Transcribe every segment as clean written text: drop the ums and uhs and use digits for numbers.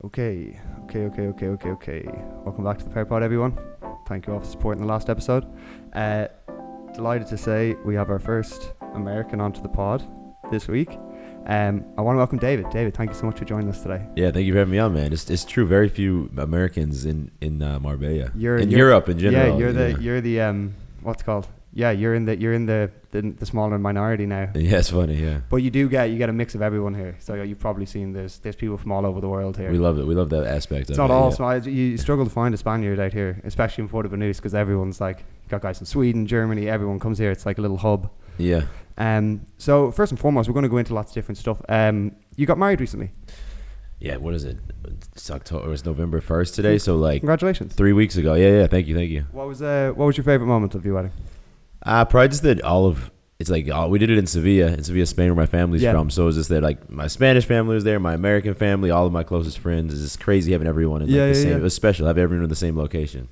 Okay. Welcome back to the PowerPod, everyone. Thank you all for supporting the last episode. Delighted to say we have our first American onto the pod this week. I want to welcome David. David, thank you so much for joining us today. Yeah, thank you for having me on, man. It's true. Very few Americans in Marbella. You're Europe in general. Yeah, you're the what's it called? Yeah, you're in the smaller minority now. Yeah, it's funny. Yeah, but you get a mix of everyone here. So you've probably seen there's people from all over the world here. We love it. We love that aspect. It's not all small. You struggle to find a Spaniard out here, especially in Puerto Banús, because everyone's like, you got guys from Sweden, Germany. Everyone comes here. It's like a little hub. Yeah. So first and foremost, we're going to go into lots of different stuff. You got married recently. Yeah. What is it? It's October. It's November 1st today. So like, congratulations. 3 weeks ago. Yeah. Thank you. What was your favorite moment of your wedding? Probably just that we did it in Sevilla, Spain, where my family's from. So it was just that like my Spanish family was there, my American family, all of my closest friends. It's just crazy having everyone in the same. It was special, have everyone in the same location.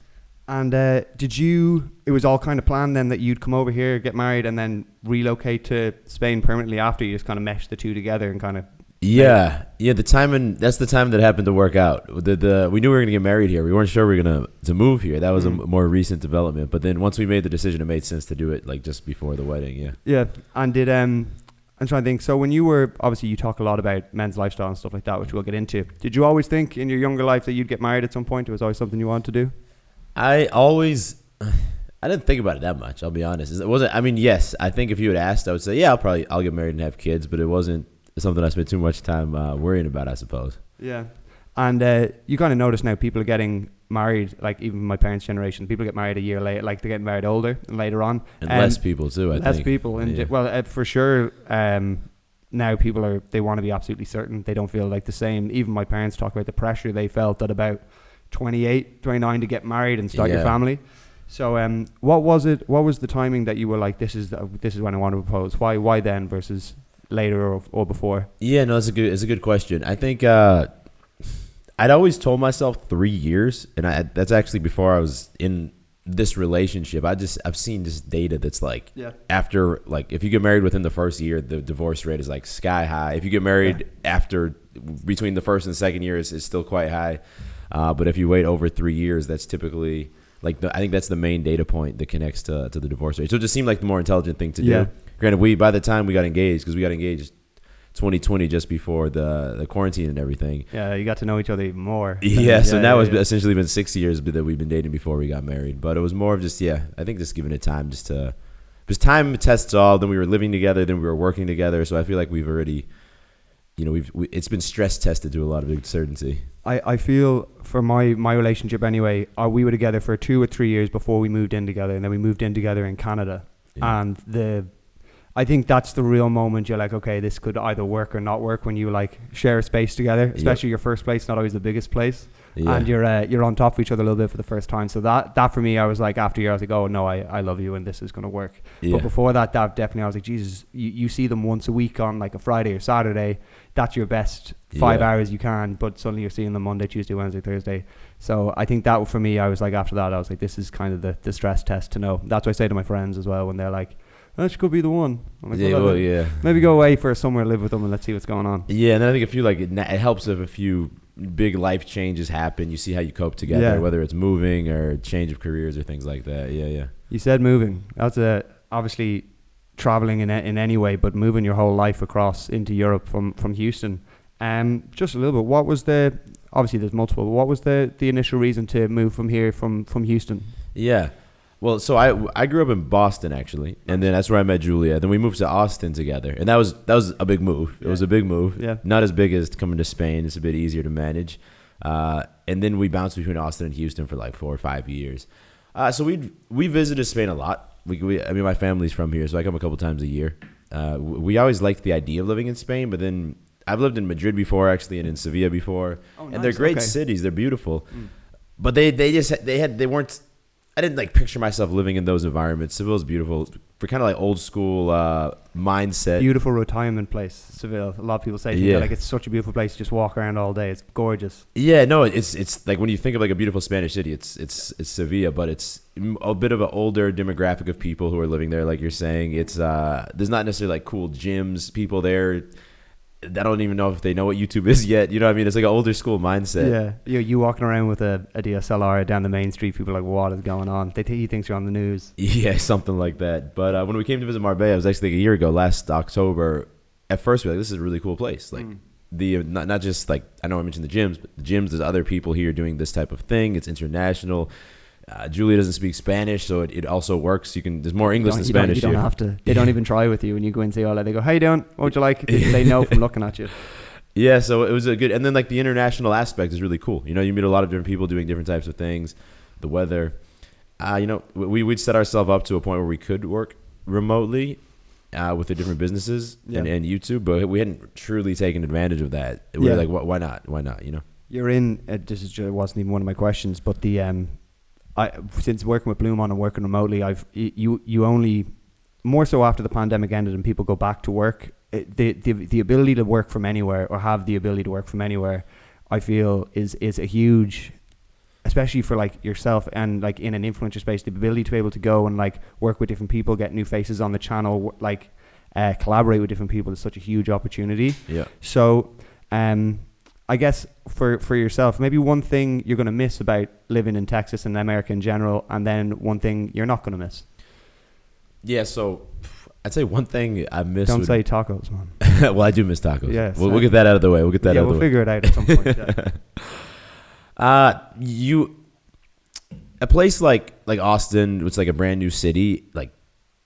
And it was all kind of planned then that you'd come over here, get married, and then relocate to Spain permanently after? You just kind of meshed the two together and kind of... Yeah. The timing. That's the time that happened to work out. We knew we were gonna get married here. We weren't sure we were gonna move here. That was a more recent development. But then once we made the decision, it made sense to do it like just before the wedding. Yeah. Yeah. And I'm trying to think. So when you were, obviously you talk a lot about men's lifestyle and stuff like that, which we'll get into. Did you always think in your younger life that you'd get married at some point? It was always something you wanted to do? I didn't think about it that much. I'll be honest. It wasn't. I mean, yes. I think if you had asked, I would say, yeah, I'll get married and have kids. But it wasn't something I spent too much time worrying about, I suppose. Yeah. And you kind of notice now people are getting married, like even my parents' generation, people get married a year later, like they're getting married older and later on. And less people too, I think. Less people. And for sure, now people they want to be absolutely certain. They don't feel like the same. Even my parents talk about the pressure they felt at about 28, 29 to get married and start your family. So what was the timing that you were like, this is when I want to propose? Why then versus later or before? Yeah, no, it's a good question. I think I'd always told myself 3 years, and that's actually before I was in this relationship. I've seen this data that's like after, like, if you get married within the first year, the divorce rate is like sky high. If you get married after between the first and second year, it's still quite high. But if you wait over 3 years, that's typically like I think that's the main data point that connects to the divorce rate. So it just seemed like the more intelligent thing to do. Granted, by the time we got engaged, because we got engaged 2020, just before the quarantine and everything. Yeah, you got to know each other even more. So now it's essentially been 6 years that we've been dating before we got married. But it was more of just, I think just giving it time because time tests all. Then we were living together, then we were working together. So I feel like we've already, it's been stress tested to a lot of certainty. I feel for my relationship anyway, we were together for 2 or 3 years before we moved in together, and then we moved in together in Canada. Yeah. And I think that's the real moment you're like, okay, this could either work or not work, when you like share a space together, especially your first place, not always the biggest place. And you're on top of each other a little bit for the first time. So that for me, I was like, after a year, I was like, oh no, I love you and this is going to work. But before that definitely, I was like, Jesus, you see them once a week on like a Friday or Saturday. That's your best 5 hours you can, but suddenly you're seeing them Monday, Tuesday, Wednesday, Thursday. So I think that for me, I was like, after that, I was like, this is kind of the stress test to know. That's what I say to my friends as well when they're like, that could be the one. I'm like, maybe go away for somewhere, live with them, and let's see what's going on. Yeah, and then I think it helps if a few big life changes happen. You see how you cope together, whether it's moving or change of careers or things like that. Yeah. You said moving. That's obviously traveling in any way, but moving your whole life across into Europe from Houston. Just a little bit. What was obviously there's multiple, but what was the initial reason to move from here from Houston? Yeah. Well, so I grew up in Boston actually, and then that's where I met Julia. Then we moved to Austin together, and that was a big move. It was a big move. Yeah. Not as big as coming to Spain. It's a bit easier to manage. And then we bounced between Austin and Houston for like 4 or 5 years. So we visited Spain a lot. My family's from here, so I come a couple times a year. We always liked the idea of living in Spain, but then I've lived in Madrid before actually, and in Sevilla before. Oh, nice. And they're great cities. They're beautiful, but they weren't. I didn't like picture myself living in those environments. Seville's beautiful for kind of like old school mindset. Beautiful retirement place, Seville. A lot of people say like it's such a beautiful place. Just walk around all day. It's gorgeous. Yeah, no, it's like when you think of like a beautiful Spanish city, it's Sevilla, but it's a bit of an older demographic of people who are living there. Like you're saying, it's there's not necessarily like cool gyms, people there. I don't even know if they know what YouTube is yet. You know what I mean? It's like an older school mindset. Yeah. You walking around with a DSLR down the main street, people are like, what is going on? He thinks you're on the news. Yeah, something like that. But when we came to visit Marbella, it was actually like a year ago, last October. At first, we were like, this is a really cool place. Like, the not just like, I know I mentioned the gyms, but the gyms, there's other people here doing this type of thing. It's international. Julia doesn't speak Spanish, so it also works. There's more English than Spanish. You don't have to. They don't even try with you when you go and say all that. They go, "How you doing? What would you like?" They know from looking at you. Yeah, so it was a good, and then like the international aspect is really cool. You know, you meet a lot of different people doing different types of things. The weather, you know, we'd set ourselves up to a point where we could work remotely with the different businesses and YouTube, but we hadn't truly taken advantage of that. We were like, why not? Why not? You know, you're in. This wasn't even one of my questions, but the since working with Bloom On and working remotely, you only more so after the pandemic ended and people go back to work, the ability to work from anywhere or have the ability to work from anywhere, I feel is a huge, especially for like yourself and like in an influencer space, the ability to be able to go and like work with different people, get new faces on the channel, like collaborate with different people is such a huge opportunity. Yeah. So I guess for yourself, maybe one thing you're going to miss about living in Texas and America in general, and then one thing you're not going to miss. Yeah, so I'd say one thing I miss. Don't say tacos, man. Well, I do miss tacos. Yeah, we'll get that out of the way. We'll figure it out at some point. Yeah. A place like Austin, which is like a brand new city, like,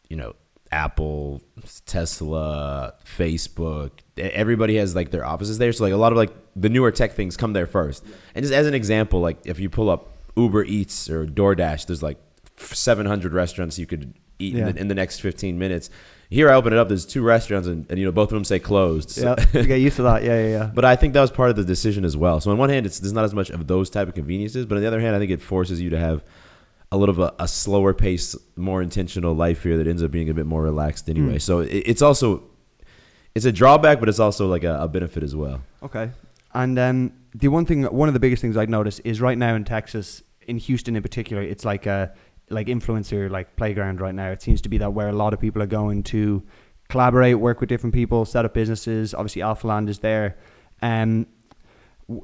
you know, Apple, Tesla, Facebook, everybody has like their offices there. So like a lot of like the newer tech things come there first. Yeah. And just as an example, like if you pull up Uber Eats or DoorDash, there's like 700 restaurants you could eat in the next 15 minutes. Here I open it up, there's 2 restaurants and you know, both of them say closed. So. Yeah, you get used to that. Yeah. But I think that was part of the decision as well. So on one hand, there's not as much of those type of conveniences, but on the other hand, I think it forces you to have a little of a slower pace, more intentional life here that ends up being a bit more relaxed anyway. So it's a drawback, but it's also like a benefit as well. Okay. And one of the biggest things I'd notice is right now in Texas, in Houston in particular, it's like a influencer like playground right now. It seems to be that where a lot of people are going to collaborate, work with different people, set up businesses. Obviously, Alphaland is there.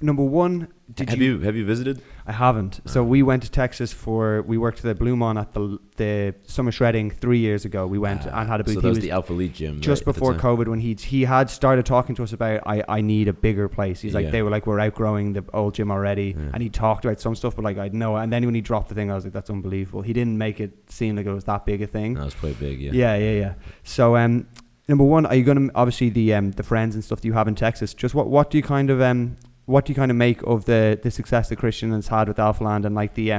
Number one, have you visited? I haven't. So we went to Texas we worked the Bloom On at the summer shredding 3 years ago. We went and had a booth. So that was the Alphalete gym. Just before COVID, when he had started talking to us about, I need a bigger place. He's like, they were like, we're outgrowing the old gym already. Yeah. And he talked about some stuff, but like, I'd know. And then when he dropped the thing, I was like, that's unbelievable. He didn't make it seem like it was that big a thing. No, it was quite big, Yeah. So, number one, are you going to, obviously the friends and stuff that you have in Texas, just what do you kind of make of the success that Christian has had with Alphaland and like the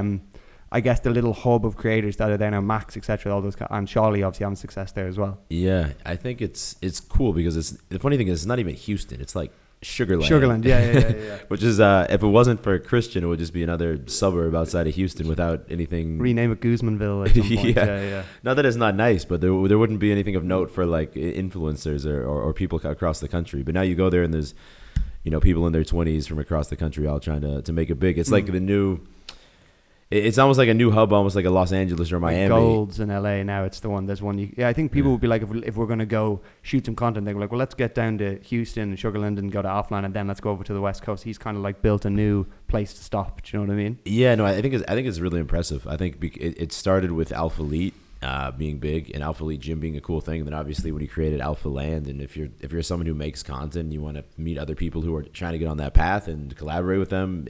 I guess the little hub of creators that are there now, Max, etc., all those, and Charlie obviously having success there as well. Yeah, I think it's cool because the funny thing is it's not even Houston, it's like Sugarland. Sugarland, yeah. Which is if it wasn't for Christian, it would just be another suburb outside of Houston without anything. Rename it Guzmanville at some point. yeah. Not that it's not nice, but there wouldn't be anything of note for like influencers or people across the country. But now you go there and there's, you know, people in their 20s from across the country all trying to make it big. It's like the new. It's almost like a new hub, almost like a Los Angeles or Miami. Like Gold's in LA now. It's the one. There's one. I think people would be like, if we're going to go shoot some content, they're like, well, let's get down to Houston and Sugarland and go to Alphaland, and then let's go over to the West Coast. He's kind of like built a new place to stop. Do you know what I mean? Yeah, no, I think it's really impressive. I think it started with Alphalete being big and Alphalete Gym being a cool thing, and then obviously when he created Alphaland, and if you're someone who makes content and you want to meet other people who are trying to get on that path and collaborate with them,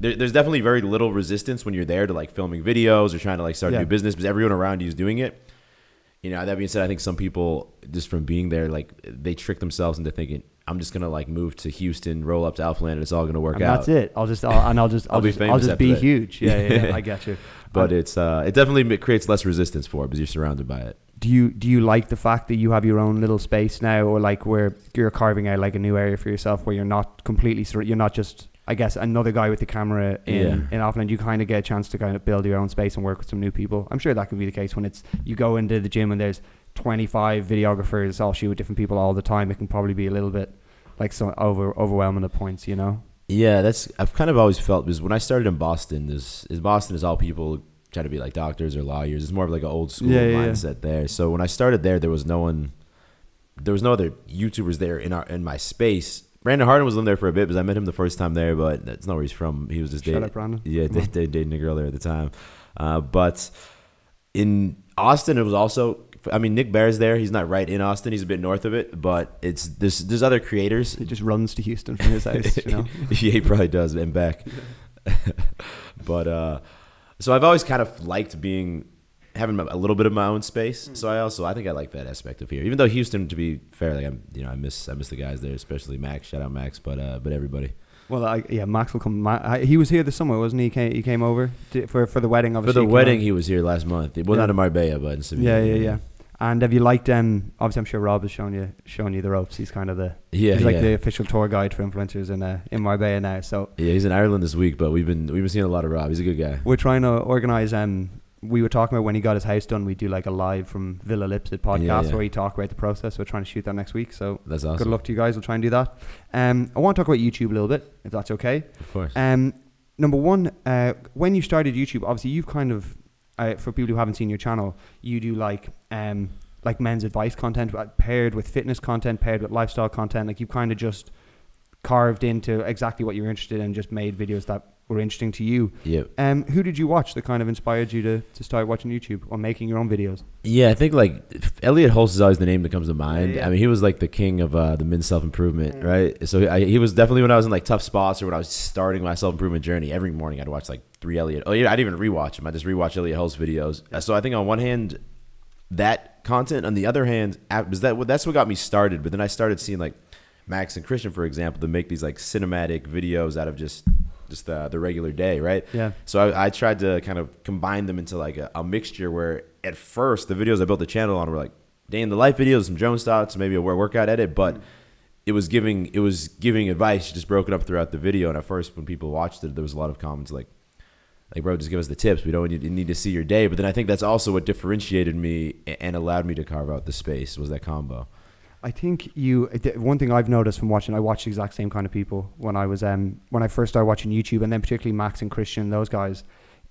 there's definitely very little resistance when you're there to like filming videos or trying to like start a new business because everyone around you is doing it. You know, that being said, I think some people just from being there, like they trick themselves into thinking, I'm just gonna like move to Houston, roll up to Alphaland, and it's all gonna work out. That's it. I'll just be huge. Yeah. I get you. But it definitely creates less resistance for it because you're surrounded by it. Do you like the fact that you have your own little space now, or like where you're carving out like a new area for yourself, where you're not completely you're not just, I guess, another guy with the camera in Alphaland? You kind of get a chance to kind of build your own space and work with some new people. I'm sure that could be the case when you go into the gym and there's 25 videographers all shoot with different people all the time. It can probably be a little bit like some overwhelming at points, you know? Yeah, I've kind of always felt, because when I started in Boston, Boston is all people try to be like doctors or lawyers. It's more of like an old school mindset there. So when I started there was no one there was no other YouTubers there in my space. Brandon Harden was living there for a bit because I met him the first time there, but that's not where he's from. He was just dating. Shut up, Brandon. Yeah, dating a girl there at the time. But in Austin, it was also. I mean, Nick Bear's there. He's not right in Austin. He's a bit north of it, but there's other creators. He just runs to Houston from his house, you know. Yeah, he probably does, and back. But so I've always kind of liked having a little bit of my own space. So I think I like that aspect of here. Even though Houston, to be fair, like I miss the guys there, especially Max. Shout out Max, but everybody. Well, Max will come. He was here this summer, wasn't he? He came over for the wedding. Obviously, for the wedding, he was here last month. Well, not in Marbella, but in Sevilla. Yeah. And have you liked? Obviously, I'm sure Rob has shown you the ropes. He's kind of he's like the official tour guide for influencers in Marbella now. So yeah, he's in Ireland this week, but we've been seeing a lot of Rob. He's a good guy. We're trying to organize. We were talking about when he got his house done, we do like a live from Villa Lipsit podcast where he talk about the process. We're trying to shoot that next week. So that's awesome. Good luck to you guys. We'll try and do that. I want to talk about YouTube a little bit, if that's okay. Of course. Number one, when you started YouTube, obviously you've kind of, for people who haven't seen your channel, you do like men's advice content paired with fitness content, paired with lifestyle content. Like you've kind of just carved into exactly what you're interested in, just made videos that were interesting to you. Yeah. Who did you watch that kind of inspired you to start watching YouTube or making your own videos? Yeah, I think like Elliot Hulse is always the name that comes to mind. Yeah. I mean, he was like the king of the men's self-improvement, right? So he was definitely, when I was in like tough spots or when I was starting my self-improvement journey, every morning I'd watch like 3 Elliot. Oh yeah, I'd even rewatch him. I just rewatch Elliot Hulse videos. So I think on one hand, that content, on the other hand, that's what got me started. But then I started seeing like Max and Christian, for example, to make these like cinematic videos out of just the regular day, right? Yeah. So I tried to kind of combine them into like a mixture where at first the videos I built the channel on were like day in the life videos, some Jones thoughts, maybe a workout edit, but it was giving advice just broken up throughout the video. And at first when people watched it, there was a lot of comments like bro, just give us the tips. We don't need to see your day. But then I think that's also what differentiated me and allowed me to carve out the space, was that combo. I think one thing I've noticed from watching, I watched the exact same kind of people when I was when I first started watching YouTube, and then particularly Max and Christian, those guys.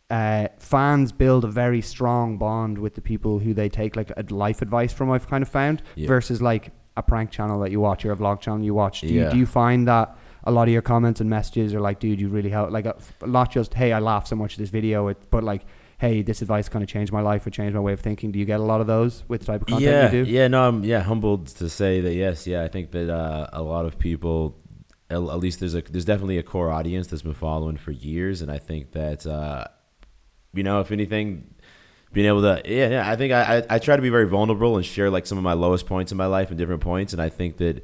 Fans build a very strong bond with the people who they take like life advice from, I've kind of found, versus like a prank channel that you watch or a vlog channel you watch. Do you find that a lot of your comments and messages are like, dude, you really help, like not just, hey, I laughed so much at this video, but like, hey, this advice kind of changed my life or changed my way of thinking? Do you get a lot of those with the type of content you do? Yeah, no, I'm humbled to say that, yes. Yeah, I think that a lot of people, at least there's definitely a core audience that's been following for years. And I think that, if anything, being able to, I think I try to be very vulnerable and share like some of my lowest points in my life and different points. And I think that,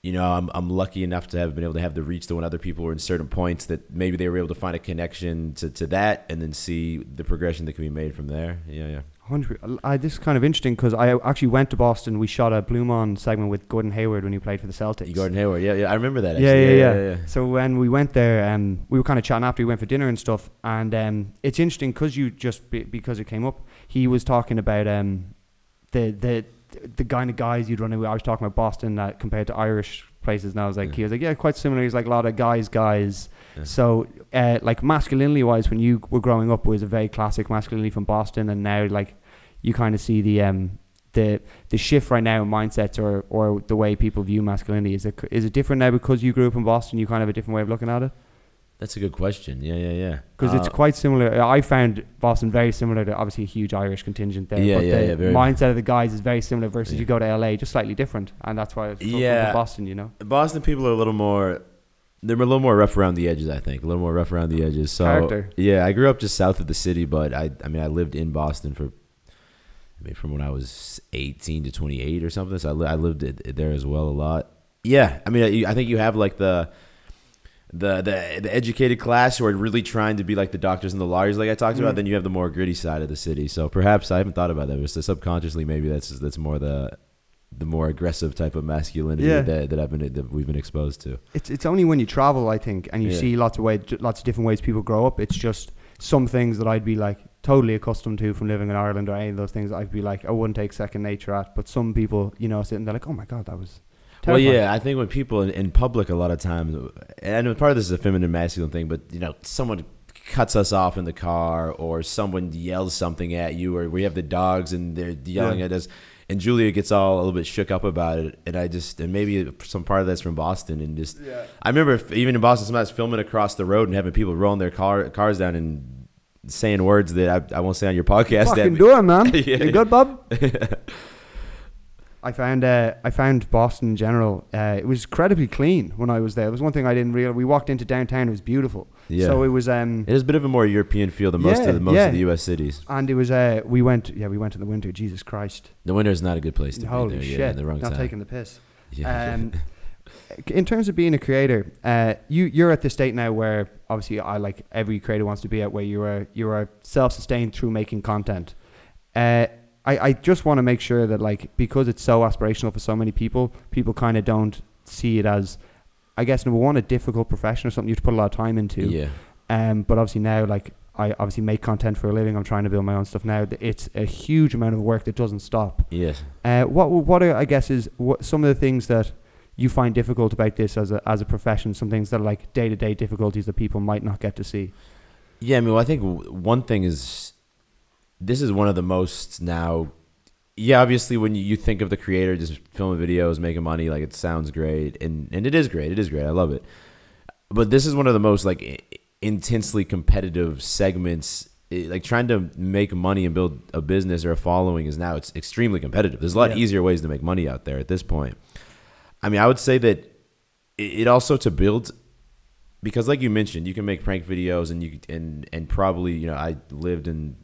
I'm lucky enough to have been able to have the reach to when other people were in certain points that maybe they were able to find a connection to that and then see the progression that can be made from there. Yeah. 100%. This is kind of interesting because I actually went to Boston. We shot a Blue Mon segment with Gordon Hayward when he played for the Celtics. Gordon Hayward, yeah. I remember that, actually. Yeah. So when we went there, we were kind of chatting after we went for dinner and stuff. And it's interesting because because it came up, he was talking about the kind of guys you'd run into. I was talking about Boston compared to Irish places, and I was like, he was like, yeah, quite similar. He's like a lot of guys. Yeah. So like masculinity wise, when you were growing up, was a very classic masculinity from Boston, and now like you kind of see the shift right now in mindsets or the way people view masculinity. Is it different now because you grew up in Boston? You kind of have a different way of looking at it. That's a good question. Yeah. Because it's quite similar. I found Boston very similar to obviously a huge Irish contingent there. But the mindset of the guys is very similar versus you go to LA, just slightly different. And that's why I was talking about Boston, Boston people are a little more rough around the edges, I think. A little more rough around the edges. So, character. Yeah, I grew up just south of the city, but I lived in Boston from when I was 18 to 28 or something. So I lived there as well a lot. Yeah, I think you have like the educated class who are really trying to be like the doctors and the lawyers like I talked about. Then you have the more gritty side of the city. So perhaps I haven't thought about that, but subconsciously maybe that's more the more aggressive type of masculinity that we've been exposed to. It's only when you travel, I think, and you see lots of different ways people grow up. It's just some things that I'd be like totally accustomed to from living in Ireland or any of those things I'd be like I wouldn't take second nature at. But some people, sitting there like, oh my God, that was terrifying. Well, yeah, I think when people in public a lot of times, and part of this is a feminine masculine thing, but someone cuts us off in the car or someone yells something at you or we have the dogs and they're yelling at us. and Julia gets all a little bit shook up about it, and maybe some part of that's from Boston, and just I remember even in Boston, sometimes filming across the road and having people rolling their cars down and saying words that I won't say on your podcast. Fucking do it, man. Yeah. You good, Bob? I found Boston in general. It was incredibly clean when I was there. It was one thing I didn't realize. We walked into downtown; it was beautiful. Yeah. So it was. It is a bit of a more European feel than most of the U.S. cities. And it was. We went in the winter. Jesus Christ. The winter is not a good place to be. Holy shit! Yeah, the wrong not time. taking the piss. Yeah. In terms of being a creator, you're at the state now where obviously every creator wants to be at, where you are self-sustained through making content. I just want to make sure that because it's so aspirational for so many people kind of don't see it as, I guess, number one, a difficult profession or something you have to put a lot of time into. Yeah. But obviously now, I obviously make content for a living. I'm trying to build my own stuff now. It's a huge amount of work that doesn't stop. Yes. What are, I guess, is some of the things that you find difficult about this as a profession? Some things that are like day-to-day difficulties that people might not get to see. Yeah, I mean, well, I think one thing is, this is one of the most now. Yeah, obviously, when you think of the creator just filming videos, making money, it sounds great, and it is great. It is great. I love it. But this is one of the most intensely competitive segments. Trying to make money and build a business or a following it's extremely competitive. There's a lot easier ways to make money out there at this point. I mean, I would say that it also to build, because like you mentioned, you can make prank videos and probably, I lived in,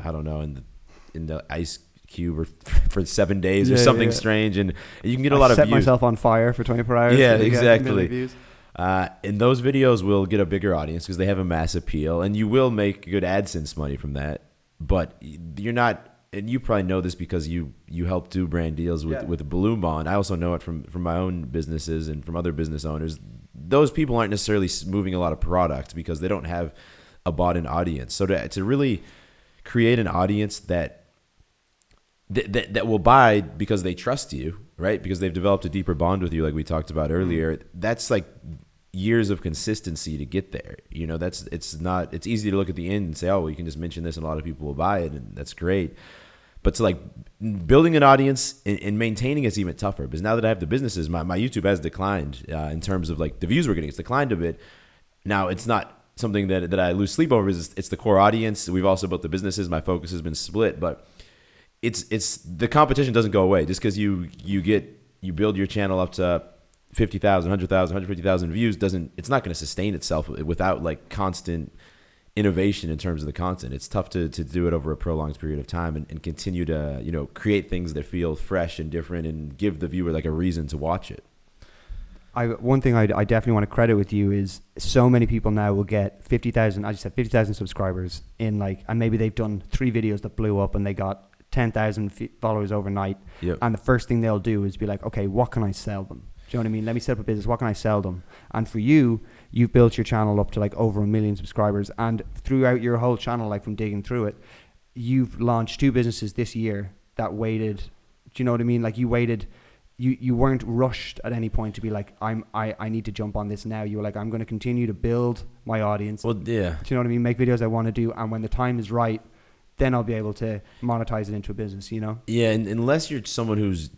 I don't know, in the ice cube for 7 days or something strange, and you can get a lot of views. Set myself on fire for 24 hours. Yeah, exactly. And those videos will get a bigger audience because they have a mass appeal, and you will make good AdSense money from that. But you're not, and you probably know this because you help do brand deals with Balloon Bond. I also know it from my own businesses and from other business owners. Those people aren't necessarily moving a lot of product because they don't have a bought-in audience. So to really create an audience that will buy because they trust you, right? Because they've developed a deeper bond with you, like we talked about earlier. That's years of consistency to get there. It's easy to look at the end and say, oh, well, you can just mention this and a lot of people will buy it, and that's great. But to building an audience and maintaining it's even tougher, because now that I have the businesses, my YouTube has declined in terms of the views we're getting. It's declined a bit. Now it's not something that I lose sleep over. It's the core audience. We've also built the businesses. My focus has been split, but it's the competition doesn't go away just because you build your channel up to 50,000, 100,000, 150,000 views. It's not going to sustain itself without constant innovation in terms of the content. It's tough to do it over a prolonged period of time and continue to create things that feel fresh and different and give the viewer a reason to watch it. One thing I definitely want to credit with you is so many people now will get 50,000, I just said 50,000 subscribers in and maybe they've done 3 videos that blew up and they got 10,000 followers overnight. Yep. And the first thing they'll do is be like, okay, what can I sell them? Do you know what I mean? Let me set up a business. What can I sell them? And for you've built your channel up to over 1 million subscribers. And throughout your whole channel, from digging through it, you've launched 2 businesses this year that waited. Do you know what I mean? You waited. You weren't rushed at any point to be I need to jump on this now. You were I'm going to continue to build my audience. Well, yeah. Do you know what I mean? Make videos I want to do. And when the time is right, then I'll be able to monetize it into a business, Yeah, and unless you're someone who's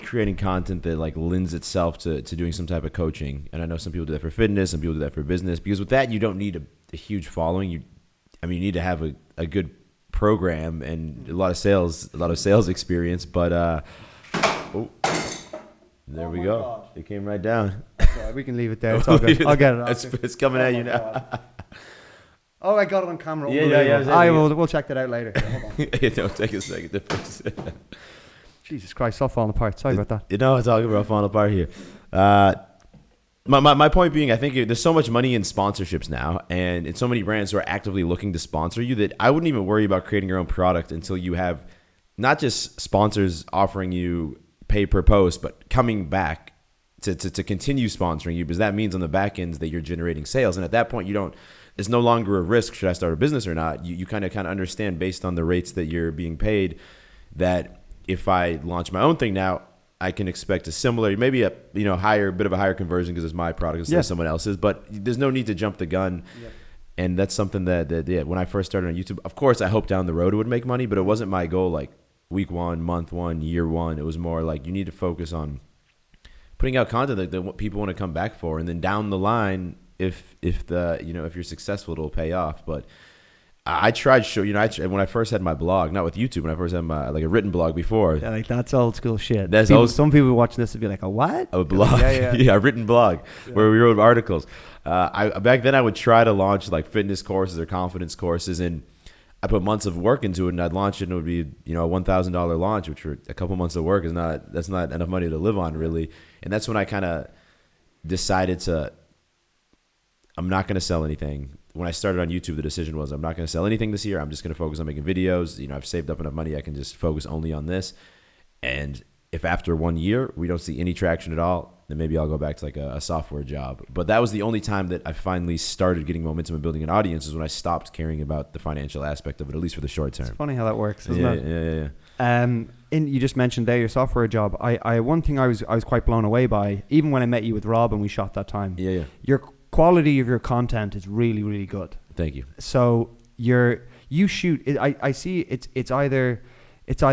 creating content that lends itself to doing some type of coaching, and I know some people do that for fitness, some people do that for business, because with that you don't need a huge following. You need to have a good program and a lot of sales experience. But there we go. God. It came right down. Right, we can leave it there. It's all good. I'll get it off. It's coming at you now. Oh, I got it on camera. Yeah. We'll check that out later. Don't take a second. Jesus Christ, all falling apart. Sorry about that. It's talking about falling apart here. My point being, I think there's so much money in sponsorships now, and it's so many brands who are actively looking to sponsor you that I wouldn't even worry about creating your own product until you have not just sponsors offering you pay per post, but coming back to continue sponsoring you, because that means on the back ends that you're generating sales. And at that point, it's no longer a risk. Should I start a business or not? You kind of understand based on the rates that you're being paid that if I launch my own thing now, I can expect a similar, maybe a bit of a higher conversion because it's my product instead of someone else's. But there's no need to jump the gun. Yeah. And that's something that when I first started on YouTube, of course, I hoped down the road it would make money, but it wasn't my goal. week 1, month 1, year 1. It was more like you need to focus on putting out content that what people want to come back for, and then down the line, if you're successful, it'll pay off. But I tried when I first had my blog, not with YouTube, when I first had my like a written blog before. Yeah, like that's old school shit. Some people watching this would be like, a what? A blog. Yeah, a written blog where we wrote articles. Back then I would try to launch like fitness courses or confidence courses, and I put months of work into it, and I'd launch it, and it would be a $1,000 launch, which for a couple months of work that's not enough money to live on really. And that's when I kind of decided I'm not going to sell anything. When I started on YouTube, the decision was I'm not going to sell anything this year. I'm just going to focus on making videos. I've saved up enough money. I can just focus only on this. And if after 1 year we don't see any traction at all, then maybe I'll go back to like a software job. But that was the only time that I finally started getting momentum and building an audience, is when I stopped caring about the financial aspect of it, at least for the short term. It's funny how that works, isn't it? Yeah. You just mentioned there your software job. One thing I was quite blown away by, even when I met you with Rob and we shot that time. Yeah. Your quality of your content is really, really good. Thank you. So you shoot. I see it's either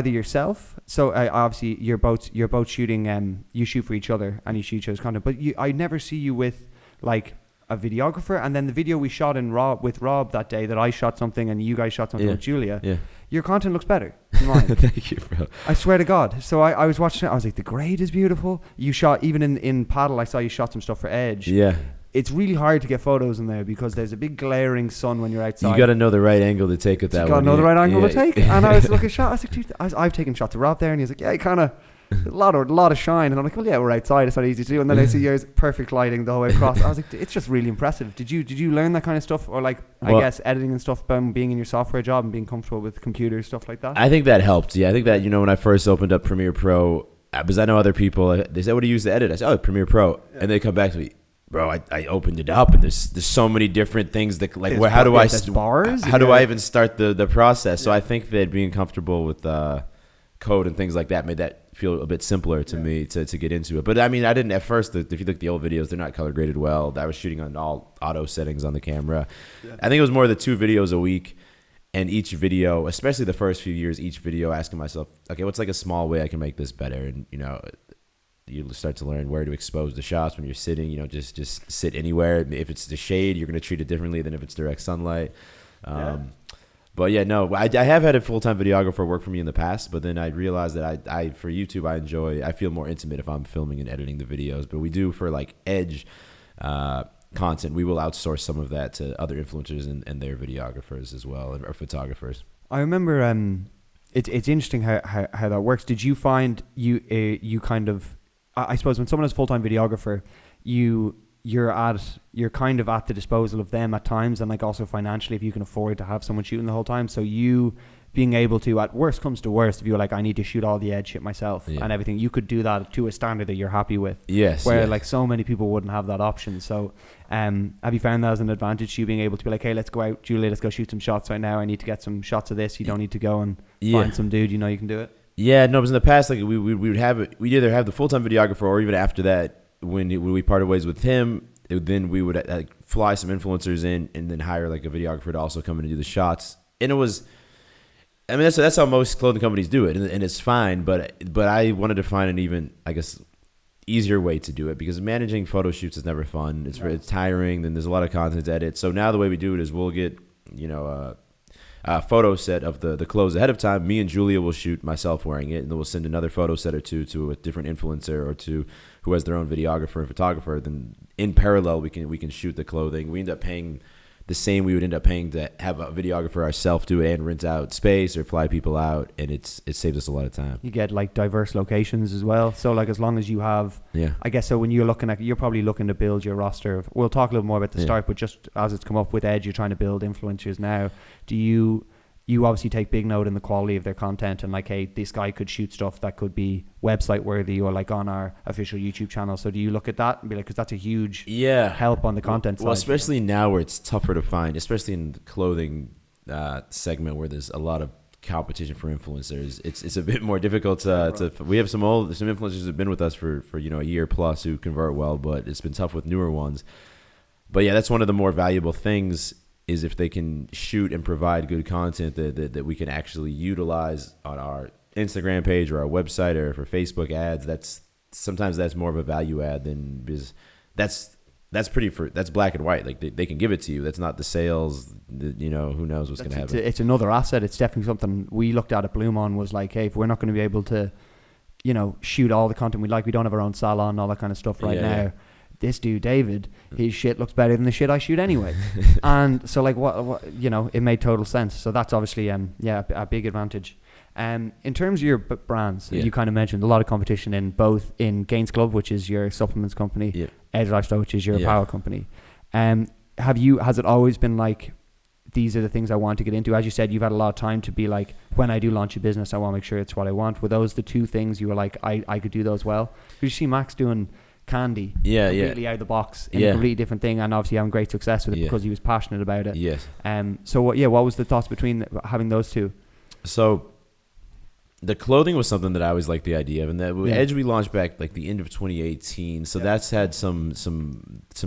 yourself. So obviously you're both shooting. You shoot for each other and you shoot each other's content. But I never see you with like a videographer. And then the video we shot with Rob that day, that I shot something and you guys shot something with Julia. Yeah. Your content looks better than mine. Thank you, bro. I swear to God. So I was watching it. I was like, the grade is beautiful. You shot even in paddle. I saw you shot some stuff for Edge. Yeah. It's really hard to get photos in there because there's a big glaring sun when you're outside. You got to know the right angle to take it that way. You got to know the right angle to take. And I was looking at shot. I was like, geez, I've taken shots of Rob there, and he's like, yeah, kind of a lot of shine. And I'm like, well, yeah, we're outside. It's not easy to do. And then I see yours, perfect lighting the whole way across. I was like, it's just really impressive. Did you learn that kind of stuff, or like I guess editing and stuff, being in your software job and being comfortable with computers, stuff like that? I think that helped. Yeah, I think that when I first opened up Premiere Pro, because I know other people, they said, what do you use to edit? I said, Premiere Pro, and they come back to me. Bro, I opened it up, and there's so many different things that like how do I even start the process? So I think that being comfortable with code and things like that made that feel a bit simpler to me to get into it. But I mean, I didn't at first. If you look at the old videos, they're not color graded well. I was shooting on all auto settings on the camera. Yeah. I think it was more the 2 videos a week, and each video, especially the first few years, each video asking myself, okay, what's like a small way I can make this better? And you start to learn where to expose the shots when you're sitting. Just sit anywhere. If it's the shade, you're going to treat it differently than if it's direct sunlight. But yeah, no, I have had a full-time videographer work for me in the past, but then I realized that I for YouTube, I feel more intimate if I'm filming and editing the videos. But we do for like Edge content, we will outsource some of that to other influencers and their videographers as well, or photographers. I remember it's interesting how that works. Did you find you kind of, I suppose when someone is a full-time videographer, you're kind of at the disposal of them at times, and like also financially, if you can afford to have someone shooting the whole time. So you being able to, at worst comes to worst, if you're like, I need to shoot all the Edge shit myself and everything, you could do that to a standard that you're happy with. Yes. Where like so many people wouldn't have that option. So have you found that as an advantage, you being able to be like, hey, let's go out, Julia, let's go shoot some shots right now. I need to get some shots of this. You don't need to go and find some dude, you can do it. Yeah, no, because in the past, like we would have it. We'd either have the full-time videographer, or even after that, when we parted ways with him, then we would like fly some influencers in and then hire like a videographer to also come in and do the shots. And it was, I mean, that's how most clothing companies do it, and it's fine. But I wanted to find an even, I guess, easier way to do it, because managing photo shoots is never fun. It's tiring. Then there's a lot of content to edit. So now the way we do it is we'll get a photo set of the clothes ahead of time. Me and Julia will shoot myself wearing it, and then we'll send another photo set or two to a different influencer or to who has their own videographer and photographer. Then in parallel, we can shoot the clothing. We end up paying the same we would end up paying to have a videographer ourselves do it and rent out space or fly people out, and it saves us a lot of time. You get like diverse locations as well. So like as long as you have, I guess, so when you're probably looking to build your roster of, we'll talk a little more about the start, but just as it's come up with Edge, you're trying to build influencers now. Do you obviously take big note in the quality of their content and like, hey, this guy could shoot stuff that could be website worthy or like on our official YouTube channel. So do you look at that and be like, because that's a huge help on the content side? Well, especially now where it's tougher to find, especially in the clothing segment where there's a lot of competition for influencers. It's a bit more difficult to we have some influencers who've been with us for a year plus who convert well, but it's been tough with newer ones. But yeah, that's one of the more valuable things, is if they can shoot and provide good content that we can actually utilize on our Instagram page or our website or for Facebook ads, sometimes that's more of a value add than because that's black and white. Like they can give it to you. That's not the sales. Who knows what's going to happen. It's another asset. It's definitely something we looked at Bloom on was like, hey, if we're not going to be able to, shoot all the content we like, we don't have our own salon, all that kind of stuff now. Yeah. This dude, David, his shit looks better than the shit I shoot anyway. And so like what it made total sense. So that's obviously a big advantage. In terms of your brands, you kind of mentioned a lot of competition in both in Gains Club, which is your supplements company, Edge Lifestyle, which is your apparel company. Has it always been like, these are the things I want to get into? As you said, you've had a lot of time to be like, when I do launch a business, I want to make sure it's what I want. Were those the two things you were like, I could do those well? Did you see Max doing candy completely out of the box in a completely different thing, and obviously having great success with it because he was passionate about it? Yes. So what was the thoughts between having those two? So the clothing was something that I always liked the idea of, and that Edge we launched back like the end of 2018. So that's had some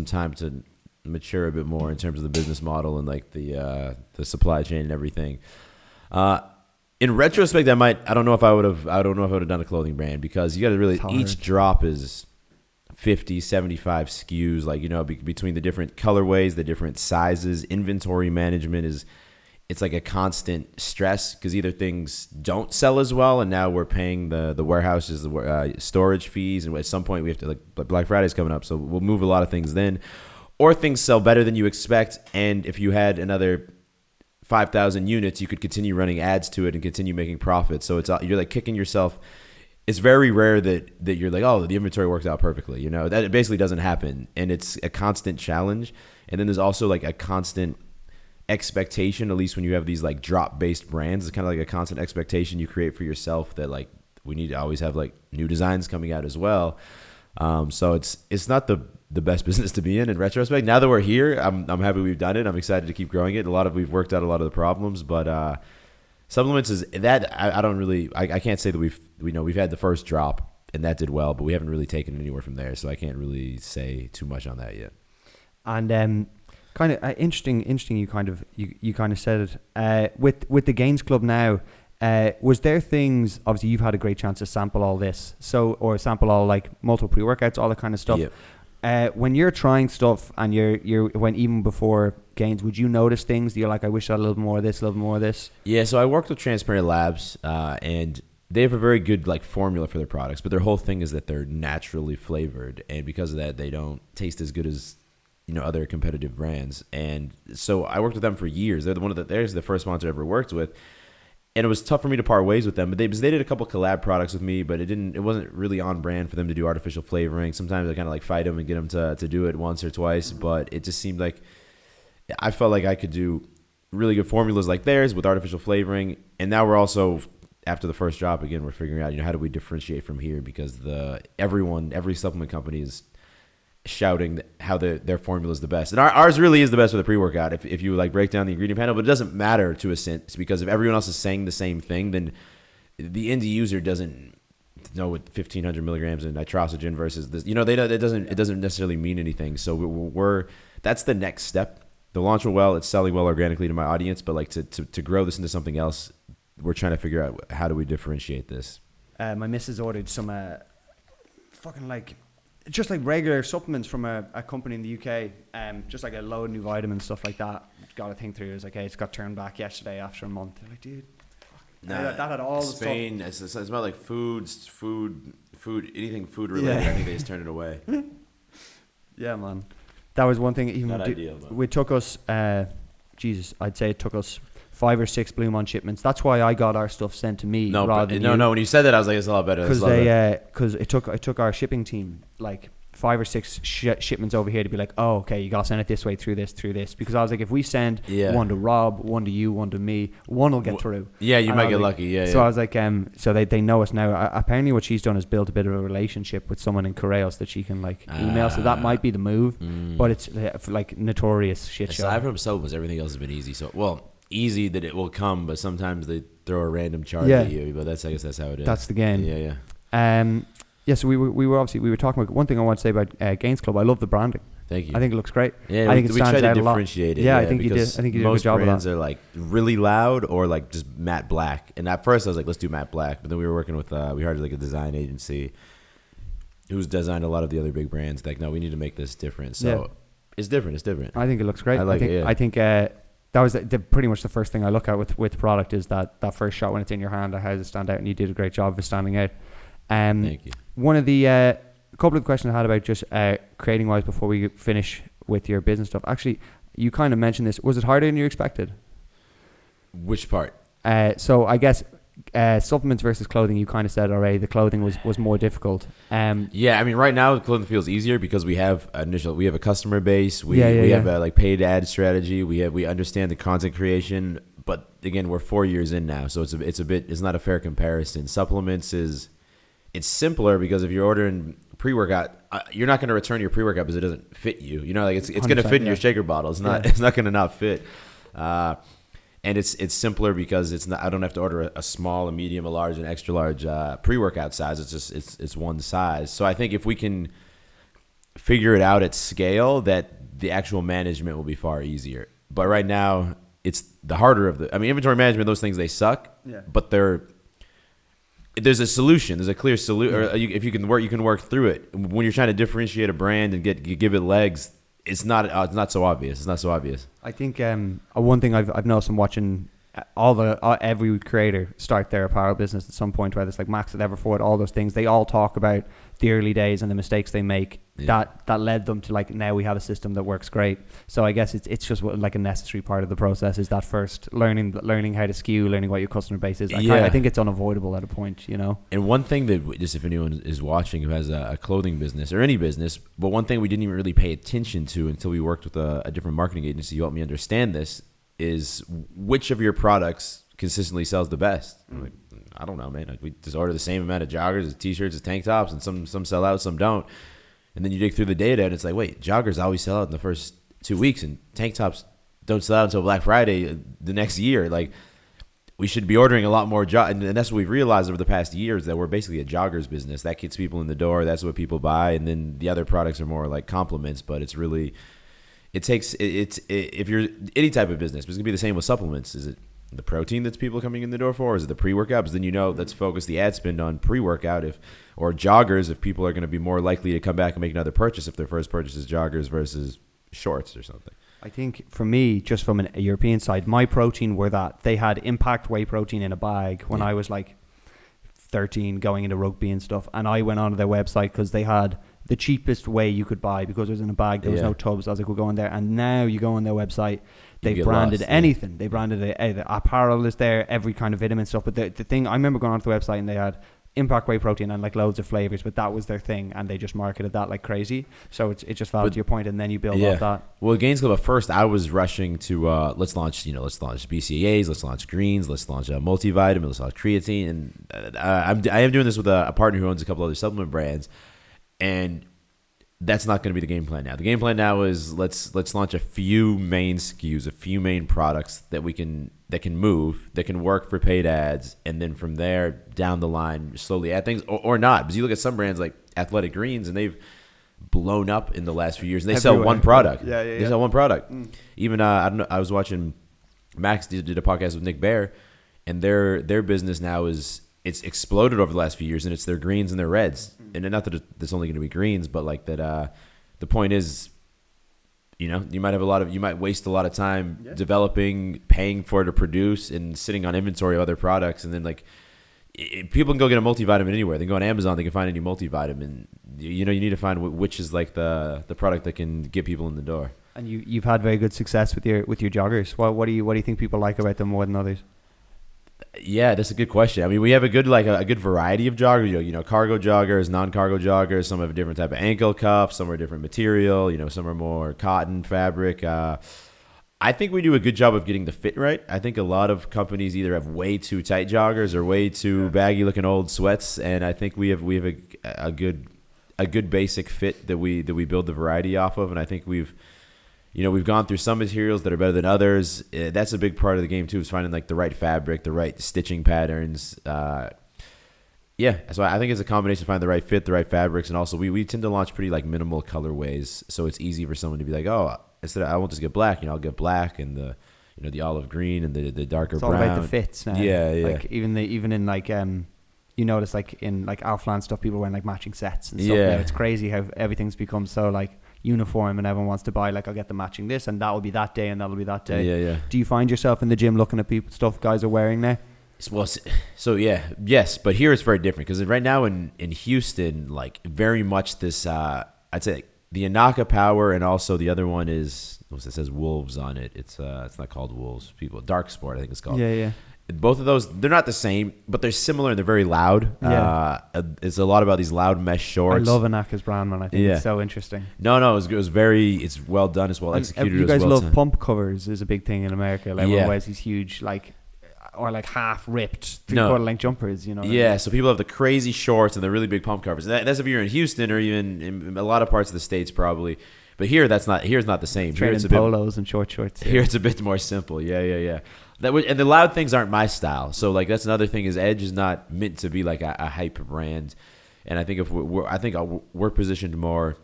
time to mature a bit more in terms of the business model and like the supply chain and everything. In retrospect, I don't know if I would have done a clothing brand, because you got to really, each drop is 50, 75 SKUs, like, between the different colorways, the different sizes. Inventory management it's like a constant stress, because either things don't sell as well, and now we're paying the warehouses, the storage fees, and at some point we have to, like Black Friday's coming up, so we'll move a lot of things then, or things sell better than you expect, and if you had another 5,000 units, you could continue running ads to it and continue making profits. So you're like kicking yourself. It's very rare that you're like, oh, the inventory worked out perfectly. That it basically doesn't happen, and it's a constant challenge. And then there's also like a constant expectation, at least when you have these like drop based brands. It's kind of like a constant expectation you create for yourself that like we need to always have like new designs coming out as well. So it's not the best business to be in retrospect. Now that we're here, I'm happy we've done it. I'm excited to keep growing it. We've worked out a lot of the problems, but supplements is that I can't say that we've had the first drop and that did well, but we haven't really taken it anywhere from there. So I can't really say too much on that yet. And kind of interesting. You kind of said it with the Gains Club now. Was there things, obviously you've had a great chance to sample all this, or sample all like multiple pre-workouts, all that kind of stuff. Yep. When you're trying stuff and even before Gains, would you notice things that you're like, I wish I had a little more of this, a little more of this? Yeah, so I worked with Transparent Labs, and they have a very good like formula for their products, but their whole thing is that they're naturally flavored, and because of that, they don't taste as good as other competitive brands. And so I worked with them for years. They're the first sponsor I ever worked with. And it was tough for me to part ways with them, but they did a couple collab products with me, but it wasn't really on brand for them to do artificial flavoring. Sometimes I kind of like fight them and get them to do it once or twice, but it just seemed like I felt like I could do really good formulas like theirs with artificial flavoring. And now we're also, after the first drop, again, we're figuring out, how do we differentiate from here, because every supplement company is shouting how their formula is the best, and ours really is the best for the pre-workout if you like break down the ingredient panel. But it doesn't matter to a sense, because if everyone else is saying the same thing, then the end user doesn't know what 1,500 milligrams of nitrogen versus this. It doesn't necessarily mean anything. So that's the next step. The launch went well, it's selling well organically to my audience, but like to grow this into something else, we're trying to figure out how do we differentiate this. My missus ordered some fucking like just like regular supplements from a company in the UK, just like a load of new vitamins, stuff like that. Got a thing through. It was like, hey, it's got turned back yesterday after a month. They're like, dude, that had all Spain, the stuff. It's about like food, anything food related. I think they just turned it away. Yeah, man. That was one thing. Even not ideal. It took us, I'd say it took us 5 or 6 Bloom on shipments. That's why I got our stuff sent to me. No, when you said that, I was like, it's a lot better. Because it took our shipping team like 5 or 6 shipments over here to be like, oh, okay, you gotta send it this way through this. Because I was like, if we send one to Rob, one to you, one to me, one will get through. Yeah, you might get lucky. Yeah. So I was like, so they know us now. Apparently, what she's done is built a bit of a relationship with someone in Correos that she can like email. So that might be the move, but it's like notorious shit show. Aside from supplements, everything else has been easy. So easy that it will come, but sometimes they throw a random charge at you. But I guess that's how it is. That's the game. Yeah. So we were talking about one thing I want to say about Gains Club. I love the branding. Thank you. I think it looks great. Yeah, I think we try stands to out a lot. differentiate it. Yeah, I think you did. I think you did a good job of that. Most brands are like really loud or like just matte black. And at first I was like, let's do matte black. But then we were working with, we hired like a design agency who's designed a lot of the other big brands. Like, no, we need to make this different. So it's different. It's different. I think it looks great. I think that was pretty much the first thing I look at with product is that first shot when it's in your hand, how does it stand out? And you did a great job of standing out. Thank you. One of the a couple of the questions I had about just creating wise before we finish with your business stuff. Actually, you kind of mentioned this. Was it harder than you expected? Which part? So I guess supplements versus clothing. You kind of said already. The clothing was more difficult. Yeah, I mean, right now the clothing feels easier because we have a customer base. We have a like paid ad strategy. We understand the content creation. But again, we're 4 years in now, so it's not a fair comparison. Supplements it's simpler because if you're ordering pre-workout, you're not going to return your pre-workout because it doesn't fit you. You know, like it's going to fit in your shaker bottle. It's not going to not fit. And it's simpler because I don't have to order a small, a medium, a large, an extra large pre-workout size. It's just it's one size. So I think if we can figure it out at scale, that the actual management will be far easier. But right now, it's the harder of inventory management. Those things, they suck. Yeah. But there's a solution. There's a clear solution. Or if you can work through it. When you're trying to differentiate a brand and give it legs, it's not so obvious. It's not so obvious. I think one thing I've noticed from watching every creator start their apparel business at some point, whether it's like Max at Everford, all those things, they all talk about the early days and the mistakes they make that led them to like, now we have a system that works great. So I guess it's just like a necessary part of the process is that first learning how to skew, learning what your customer base is. I think it's unavoidable at a point, you know. And one thing that, just if anyone is watching who has a clothing business or any business, but one thing we didn't even really pay attention to until we worked with a different marketing agency who helped me understand this, is which of your products consistently sells the best. I'm like, I don't know, man. We just order the same amount of joggers as t-shirts as tank tops, and some sell out, some don't. And then you dig through the data, and it's like, wait, joggers always sell out in the first 2 weeks, and tank tops don't sell out until Black Friday the next year. Like, we should be ordering a lot more and that's what we've realized over the past years, that we're basically a joggers business. That gets people in the door. That's what people buy, and then the other products are more like complements. But it's really, if you're any type of business, it's gonna be the same with supplements. Is it the protein that's people coming in the door for, or is it the pre-workout? Because then let's focus the ad spend on pre-workout or joggers if people are going to be more likely to come back and make another purchase if their first purchase is joggers versus shorts or something. I think for me, just from a European side, my protein were that they had Impact Whey Protein in a bag when I was like 13 going into rugby and stuff, and I went onto their website because they had the cheapest whey you could buy because it was in a bag. There was no tubs. I was like, we'll go in there. And now you go on their website, they branded anything. They branded the apparel is there, every kind of vitamin stuff. But the thing, I remember going onto the website and they had Impact Whey Protein and like loads of flavors, but that was their thing, and they just marketed that like crazy. So it just fell to your point, and then you build off that. Well, at Gains Club at first, I was rushing to let's launch BCAAs, let's launch greens, let's launch a multivitamin, let's launch creatine, and I am doing this with a partner who owns a couple other supplement brands. And that's not going to be the game plan now. The game plan now is let's launch a few main SKUs, a few main products that can move, that can work for paid ads, and then from there down the line slowly add things or not. Because you look at some brands like Athletic Greens, and they've blown up in the last few years, and they sell one product. They sell one product. Even I don't know. I was watching Max did a podcast with Nick Bear, and their business now it's exploded over the last few years, and it's their greens and their reds. And not that it's only going to be greens, but like that. The point is, you might waste a lot of time developing, paying for it to produce, and sitting on inventory of other products. And then people can go get a multivitamin anywhere. They can go on Amazon. They can find any multivitamin. You need to find which is like the product that can get people in the door. And you've had very good success with your joggers. What do you think people like about them more than others? Yeah, that's a good question. I mean, we have a good variety of joggers. Cargo joggers, non-cargo joggers. Some have a different type of ankle cuff. Some are different material. Some are more cotton fabric. I think we do a good job of getting the fit right. I think a lot of companies either have way too tight joggers or way too baggy looking old sweats, and I think we have a good basic fit that we build the variety off of, and I think we've gone through some materials that are better than others. That's a big part of the game too, is finding like the right fabric, the right stitching patterns. Yeah, so I think it's a combination to find the right fit, the right fabrics, and also we tend to launch pretty like minimal colorways, so it's easy for someone to be like, oh, instead of, I won't just get black, I'll get black and the olive green and the darker brown. It's all about the fits now. Yeah, yeah. Like even in like you notice like in like Alphaland stuff, people wearing like matching sets and stuff. Yeah, now. It's crazy how everything's become so like uniform, and everyone wants to buy like, I'll get the matching this, and that'll be that day, and that'll be that day. Yeah, yeah. Do you find yourself in the gym looking at stuff guys are wearing now? Well, so yeah, yes, but here it's very different because right now in Houston, like very much this, I'd say the INAKA Power, and also the other one is it says Wolves on it. It's not called Wolves. Dark Sport, I think it's called. Yeah, yeah. Both of those, they're not the same, but they're similar and they're very loud. Yeah. It's a lot about these loud mesh shorts. I love INAKA's brand, man. I think it's so interesting. No, it was it's well done. It's well executed. You guys as well love pump covers is a big thing in America. Like everyone wears these huge or like half ripped 3/4 length jumpers, you know. Yeah, so people have the crazy shorts and the really big pump covers. And that's if you're in Houston or even in a lot of parts of the States probably. But here's not the same. Here it's polos and shorts. Here it's a bit more simple. Yeah. And the loud things aren't my style. So like that's another thing is Edge is not meant to be like a hype brand. And I think we're positioned more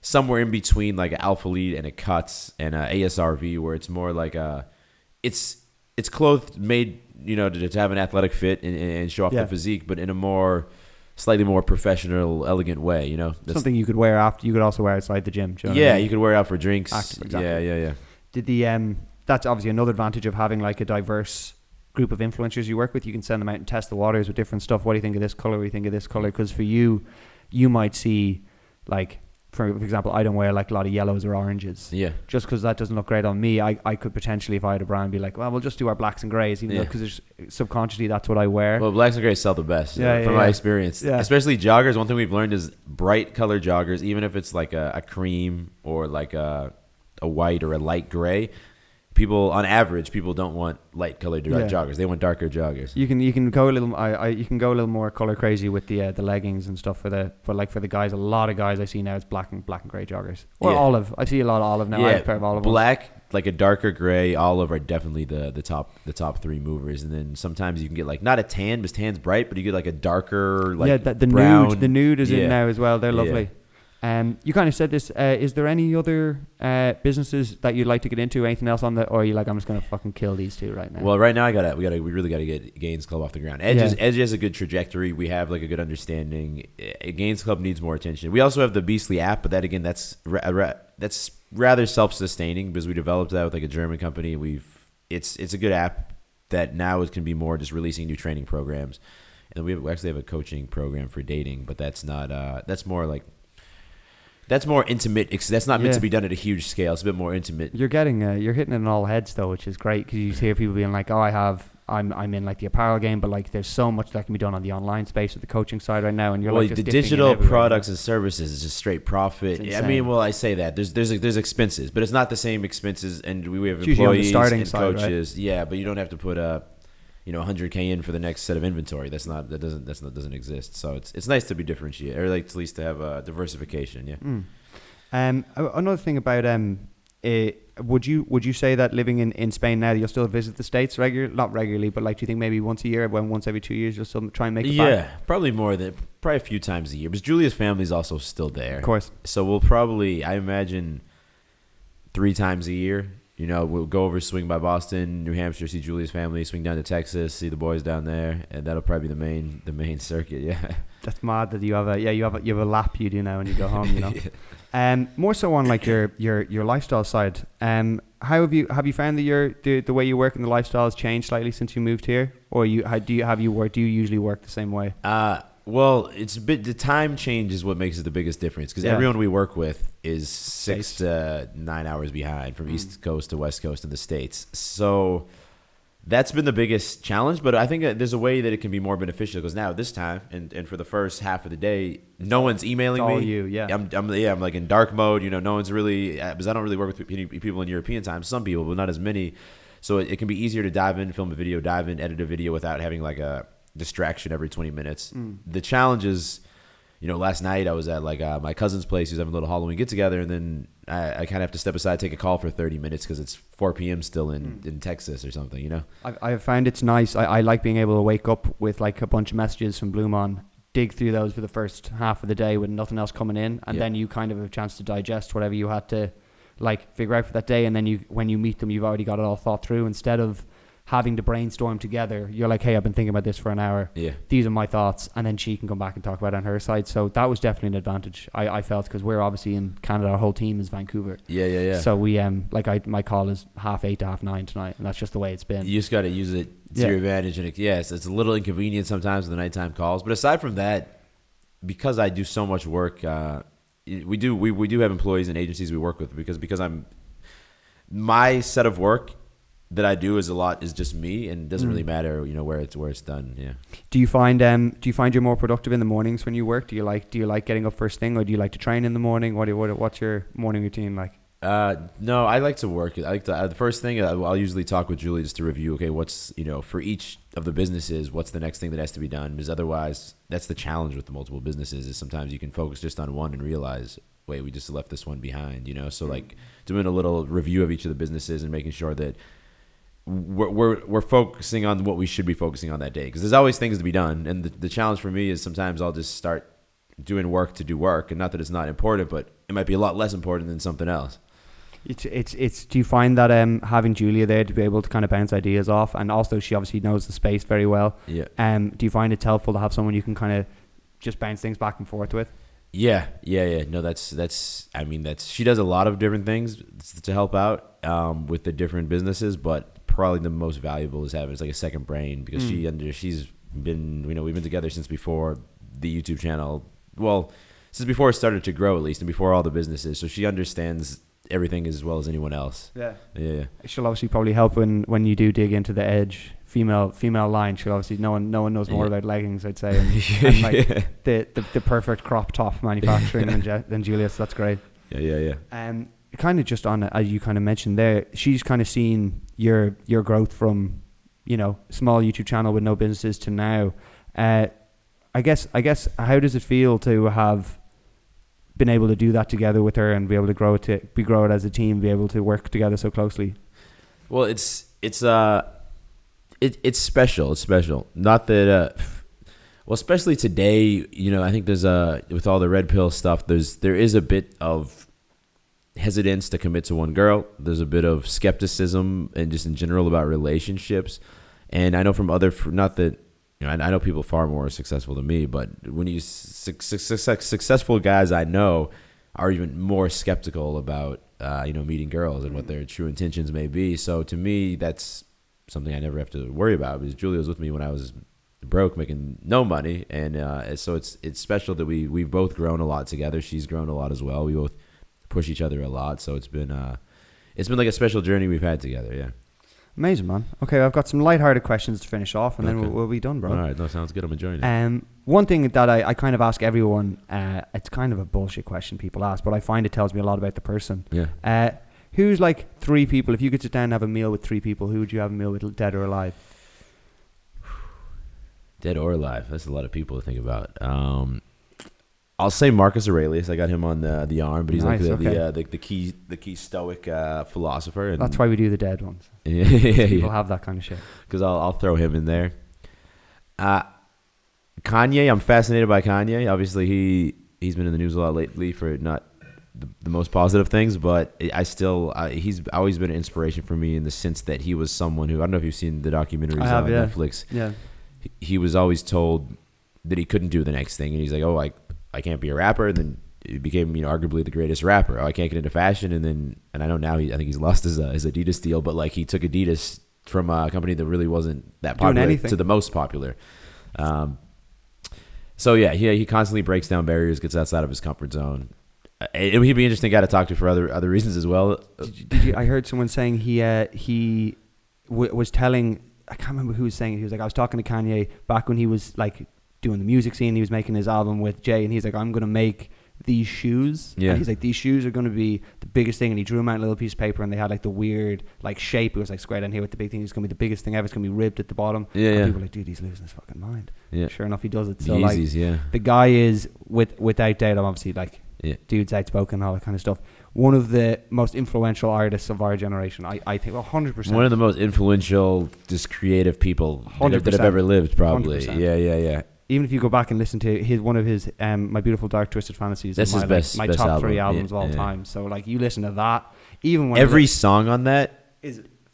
somewhere in between like an Alpha Lead and a Cuts and a ASRV, where it's more like it's clothes made, to have an athletic fit and show off the physique, but in a slightly more professional, elegant way, Something you could wear after. You could also wear outside the gym. Do you know what I mean? You could wear it out for drinks. Exactly. Yeah. Did that's obviously another advantage of having like a diverse group of influencers you work with. You can send them out and test the waters with different stuff. What do you think of this color? What do you think of this color? Because for you might see like, for example, I don't wear like a lot of yellows or oranges. Yeah. Just because that doesn't look great on me, I could potentially, if I had a brand, be like, well, we'll just do our blacks and greys, even though because subconsciously that's what I wear. Well, blacks and greys sell the best, from my experience. Yeah. Especially joggers. One thing we've learned is bright color joggers, even if it's like a cream or like a white or a light gray. On average, people don't want light colored joggers. They want darker joggers. You can go a little. You can go a little more color crazy with the leggings and stuff for the guys. A lot of guys I see now it's black and gray joggers or olive. I see a lot of olive now. I have a pair of olive black ones. Like a darker gray, olive are definitely the top three movers. And then sometimes you can get like not a tan because tan's bright, but you get like a darker the brown. The nude is in now as well. They're lovely. You kind of said this. Is there any other businesses that you'd like to get into? Anything else or are you like, I'm just gonna fucking kill these two right now? Well, right now we really gotta get Gains Club off the ground. Edge has a good trajectory. We have like a good understanding. Gains Club needs more attention. We also have the Beastly app, but that again, that's rather self-sustaining because we developed that with like a German company. It's a good app that now it can be more just releasing new training programs, and we actually have a coaching program for dating, but that's not that's more intimate. That's not meant to be done at a huge scale. It's a bit more intimate. You're hitting it in all heads though, which is great because you hear people being like, "Oh, I'm in like the apparel game, but like there's so much that can be done on the online space with the coaching side right now." And you're like, just the digital products and services is just straight profit. I mean, I say that there's expenses, but it's not the same expenses, and we have employees and coaches. Right? Yeah, but you don't have to put $100K in for the next set of inventory. That doesn't exist. So it's nice to be differentiated, or like at least to have a diversification. Yeah. Another thing about would you say that living in Spain now, you'll still visit the States not regularly, but like, do you think maybe once a year, once every 2 years, you'll still try and make it back? Yeah, probably a few times a year. Because Julia's family's also still there, of course. So we'll probably, I imagine, 3 times a year. We'll go over, swing by Boston, New Hampshire, see Julia's family, swing down to Texas, see the boys down there, and that'll probably be the main circuit. Yeah, that's mad that you have a lap you do now when you go home. Yeah. More so on like your lifestyle side. How have you found that the way you work and the lifestyle has changed slightly since you moved here, or do you usually work the same way? Well, the time change is what makes it the biggest difference because everyone we work with is 6 to 9 hours behind from East Coast to West Coast in the States. So that's been the biggest challenge, but I think there's a way that it can be more beneficial because now this time and for the first half of the day, no one's emailing me. All you, yeah. I'm like in dark mode. No one's really because I don't really work with people in European time. Some people, but not as many. So it can be easier to dive in, film a video, edit a video without having like a distraction every 20 minutes. The challenge is last night I was at like my cousin's place. He was having a little Halloween get together, and then I kind of have to step aside, take a call for 30 minutes because it's 4 p.m. still in Texas or something. I find it's nice. I like being able to wake up with like a bunch of messages from Bloom on, dig through those for the first half of the day with nothing else coming in, and then you kind of have a chance to digest whatever you had to like figure out for that day, and then when you meet them, you've already got it all thought through instead of having to brainstorm together. You're like, hey, I've been thinking about this for an hour. Yeah. These are my thoughts. And then she can come back and talk about it on her side. So that was definitely an advantage, I felt, because we're obviously in Canada. Our whole team is Vancouver. Yeah. So we, my call is 8:30 to 9:30 tonight. And that's just the way it's been. You just got to use it to your advantage. And it's a little inconvenient sometimes with the nighttime calls. But aside from that, because I do so much work, we do have employees and agencies we work with because my set of work that I do is just me, and it doesn't really matter, where it's done. Yeah. Do you find you're more productive in the mornings when you work? Do you like getting up first thing, or do you like to train in the morning? What's your morning routine like? No, I like to work. I like to the first thing I'll usually talk with Julie just to review. Okay, what's for each of the businesses, what's the next thing that has to be done? Because otherwise, that's the challenge with the multiple businesses. Is sometimes you can focus just on one and realize, wait, we just left this one behind. So like doing a little review of each of the businesses and making sure that we're focusing on what we should be focusing on that day, because there's always things to be done, and the challenge for me is sometimes I'll just start doing work to do work, and not that it's not important, but it might be a lot less important than something else. It's do you find that having Julia there to be able to kind of bounce ideas off, and also she obviously knows the space very well, do you find it's helpful to have someone you can kind of just bounce things back and forth with? Yeah. No, that's she does a lot of different things to help out with the different businesses, but probably the most valuable is having it's like a second brain, because she's been we've been together since before the YouTube channel, since before it started to grow, at least, and before all the businesses, so she understands everything as well as anyone else. Yeah. She'll obviously probably help when you do dig into the Edge female line. She'll obviously no one knows more about leggings, I'd say, and like the perfect crop top manufacturing than Julia, so that's great. Yeah. Kind of just on, as you kind of mentioned there, she's kind of seen your growth from small YouTube channel with no businesses to now. I guess how does it feel to have been able to do that together with her and be able to grow it as a team, be able to work together so closely? Well, it's special. It's special. Not that especially today, I think there's with all the red pill stuff, there is a bit of hesitance to commit to one girl. There's a bit of skepticism and just in general about relationships. And I know from not that, I know people far more successful than me, but when you successful guys I know are even more skeptical about, meeting girls and what their true intentions may be. So to me, that's something I never have to worry about, because Julia was with me when I was broke, making no money. And so it's special that we've both grown a lot together. She's grown a lot as well. We both push each other a lot, so it's been like a special journey we've had together. Yeah. Amazing, man. Okay, I've got some lighthearted questions to finish off, and then we'll be done, bro. All right, that sounds good. I'm enjoying it. One thing that I kind of ask everyone, it's kind of a bullshit question people ask, but I find it tells me a lot about the person. Yeah. Who's like 3 people, if you could sit down and have a meal with 3 people, who would you have a meal with, dead or alive? Dead or alive? That's a lot of people to think about. I'll say Marcus Aurelius. I got him on the arm, but he's nice, like the key Stoic philosopher. And that's why we do the dead ones. People have that kind of shit. Because I'll throw him in there. Kanye, I'm fascinated by Kanye. Obviously, he's been in the news a lot lately for not the most positive things, but he's always been an inspiration for me in the sense that he was someone who, I don't know if you've seen the documentaries on Netflix. Yeah. He was always told that he couldn't do the next thing, and he's like, oh, I can't be a rapper, and then he became arguably the greatest rapper. Oh, I can't get into fashion, and I know now I think he's lost his Adidas deal, but like he took Adidas from a company that really wasn't that popular to the most popular. So yeah, he constantly breaks down barriers, gets outside of his comfort zone. He'd be an interesting guy to talk to for other reasons as well. I heard someone saying he was telling, I can't remember who was saying it. He was like, I was talking to Kanye back when he was like doing the music scene. He was making his album with Jay, and he's like, I'm going to make these shoes. Yeah. And he's like, these shoes are going to be the biggest thing. And he drew them out on a little piece of paper, and they had like the weird like shape. It was like square down here with the big thing. It's going to be the biggest thing ever. It's going to be ribbed at the bottom. Yeah, and yeah. people are like, dude, he's losing his fucking mind. Yeah. Sure enough, he does it. So Yeezys, like, yeah. the guy is without doubt, I'm obviously like, dude's outspoken and all that kind of stuff. One of the most influential artists of our generation, I think, 100%. One of the most influential, just creative people that have ever lived, probably. 100%. Yeah. Even if you go back and listen to one of his My Beautiful Dark Twisted Fantasies, That's my, his best, my best top album. 3 albums of all time. So like, you listen to that, even when every song on that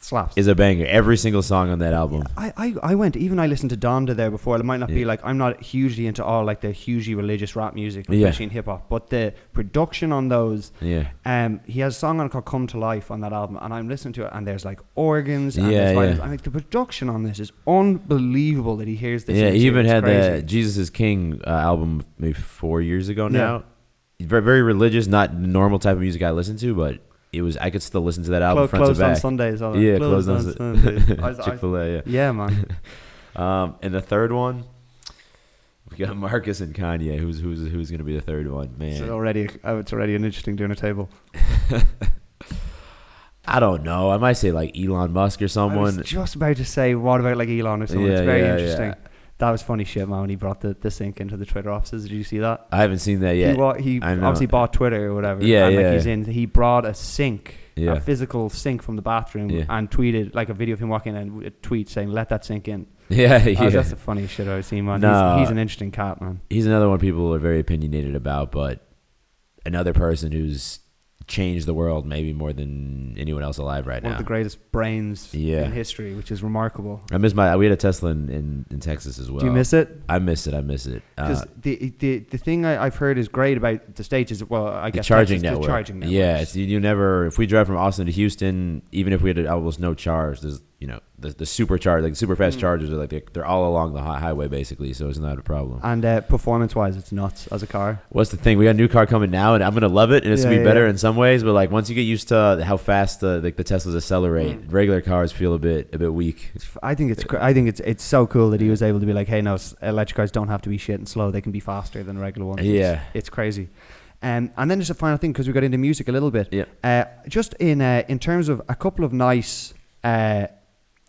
slaps. Is a banger. Every single song on that album. I listened to Donda there before. It might not be like, I'm not hugely into all like the hugely religious rap music, especially in hip hop, but the production on those, he has a song on it called Come to Life on that album, and I'm listening to it, and there's like organs, and there's violins. I'm like, the production on this is unbelievable that he hears this. Yeah, he even had the Jesus is King album maybe 4 years ago now. Very, very religious, not the normal type of music I listen to, but it was. I could still listen to that album front to back. Closed on Sundays. Yeah, closed on Sundays. Chick-fil-A. Yeah. Yeah, man. And the third one, we got Marcus and Kanye. Who's going to be the third one, man? It's already an interesting dinner table. I don't know. I might say like Elon Musk or someone. I was just about to say, what about like Elon or someone? It's very interesting. Yeah. That was funny shit, man, when he brought the sink into the Twitter offices. Did you see that? I haven't seen that yet. He obviously bought Twitter or whatever. Yeah, and he brought a sink, a physical sink from the bathroom, and tweeted like a video of him walking in and a tweet saying, "Let that sink in." That's the funniest shit I've seen, man. No, he's an interesting cat, man. He's another one people are very opinionated about, but another person who's changed the world maybe more than anyone else alive right now. One of the greatest brains in history, which is remarkable. I miss we had a Tesla in Texas as well. Do you miss it? I miss it. Because the thing I've heard is great about the States is, well, I guess charging network. The charging network. Yeah, you never, if we drive from Austin to Houston, even if we had almost no charge, there's the supercharge, like super fast chargers are like they're all along the highway basically, so it's not a problem. And performance wise, it's nuts as a car. What's the thing? We got a new car coming now, and I'm gonna love it, and it's gonna be better in some ways. But like once you get used to how fast the Teslas accelerate, regular cars feel a bit weak. I think it's so cool that he was able to be like, hey, no, electric cars don't have to be shit and slow; they can be faster than regular ones. It's crazy. And then just a final thing, because we got into music a little bit. Yeah. Just in terms of a couple of nice.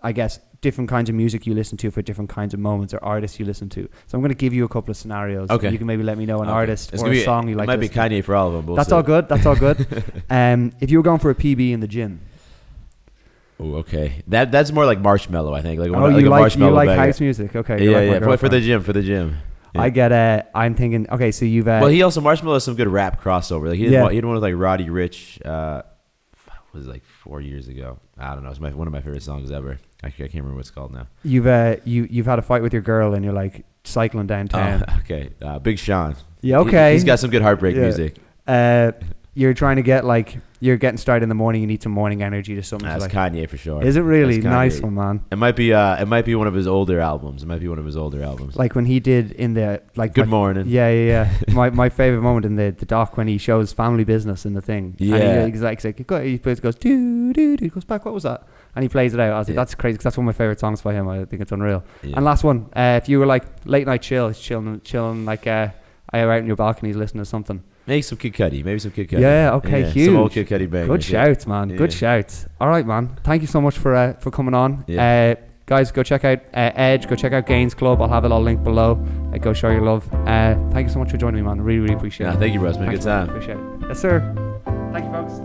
I guess different kinds of music you listen to for different kinds of moments, or artists you listen to. So I'm going to give you a couple of scenarios. Okay. You can maybe let me know an artist or a song you like. It might be Kanye for all of them. That's all good. If you were going for a PB in the gym. Oh, okay. That's more like Marshmello, I think. Like you like house music? Okay. Yeah. For the gym. Yeah. I get. I'm thinking. Okay, so you've. Well, Marshmello has some good rap crossover. Like he did one with like Roddy Ricch. Was like 4 years ago. I don't know. It's one of my favorite songs ever. I can't remember what it's called now. You've had a fight with your girl and you're like cycling downtown. Oh, okay. Big Sean. Yeah. Okay. He's got some good heartbreak music. You're trying to get you're getting started in the morning. You need some morning energy to something. That's Kanye for sure. Is it really? Nice one, man. It might be one of his older albums. Like when he did in the Good Morning. Yeah. my favorite moment in the doc when he shows Family Business in the thing. Yeah. And he goes doo doo doo. He goes back. What was that? And he plays it out. I was like, that's crazy, because that's one of my favorite songs by him. I think it's unreal. Yeah. And last one, if you were like late night chilling like out on your balcony listening to something. Maybe some Kid Cudi. Yeah, okay, huge. Some old Kid Cudi bangers. Good shouts, man. Yeah. Good shouts. All right, man. Thank you so much for coming on. Yeah. Guys, go check out Edge. Go check out Gaines Club. I'll have it all linked below. Go show your love. Thank you so much for joining me, man. Really, really appreciate it. Thank you, Russ. Good time. Appreciate it. Yes, sir. Thank you, folks.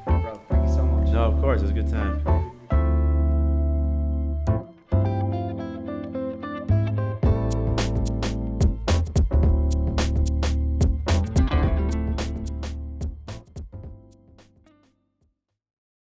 Bro, thank you so much. No, of course. It was a good time.